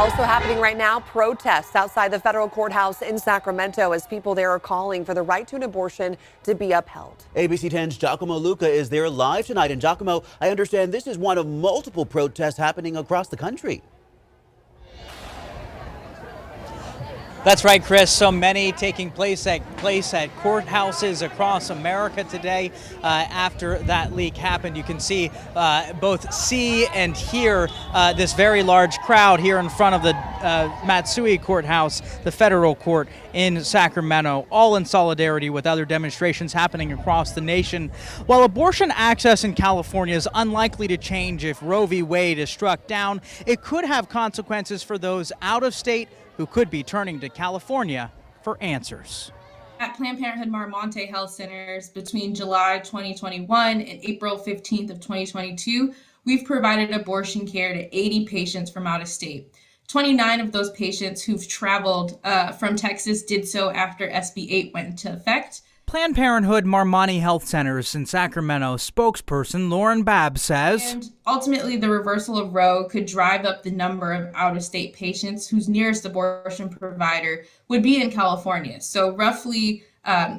Also happening right now, protests outside the federal courthouse in Sacramento as people there are calling for the right to an abortion to be upheld. ABC 10's Giacomo Luca is there live tonight. And Giacomo, I understand this is one of multiple protests happening across the country. That's right, Chris. So many taking place at courthouses across America today after that leak happened. You can both see and hear this very large crowd here in front of the Matsui Courthouse, the federal court in Sacramento, all in solidarity with other demonstrations happening across the nation. While abortion access in California is unlikely to change if Roe v. Wade is struck down, it could have consequences for those out of state who could be turning to California for answers. At Planned Parenthood Mar Monte Health Centers between July 2021 and April 15th of 2022, we've provided abortion care to 80 patients from out of state. 29 of those patients who've traveled from Texas did so after SB 8 went into effect. Planned Parenthood Mar Monte Health Centers in Sacramento spokesperson Lauren Babb says, and ultimately the reversal of Roe could drive up the number of out-of-state patients whose nearest abortion provider would be in California. So roughly,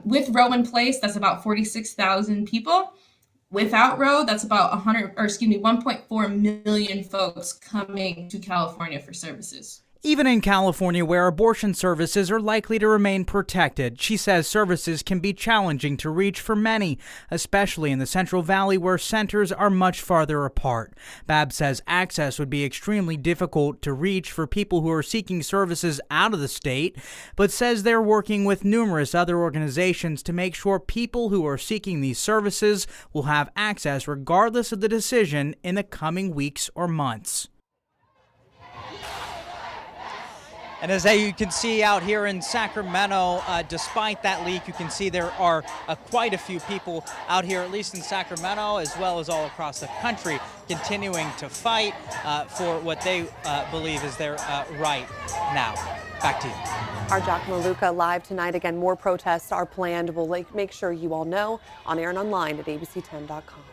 with Roe in place, that's about 46,000 people. Without Roe, that's about 1.4 million folks coming to California for services. Even in California, where abortion services are likely to remain protected, she says services can be challenging to reach for many, especially in the Central Valley where centers are much farther apart. Babb says access would be extremely difficult to reach for people who are seeking services out of the state, but says they're working with numerous other organizations to make sure people who are seeking these services will have access regardless of the decision in the coming weeks or months. And as you can see out here in Sacramento, despite that leak, you can see there are quite a few people out here, at least in Sacramento, as well as all across the country, continuing to fight for what they believe is their right now. Back to you. Our Giacomo Luca live tonight. Again, more protests are planned. We'll make sure you all know on air and online at abc10.com.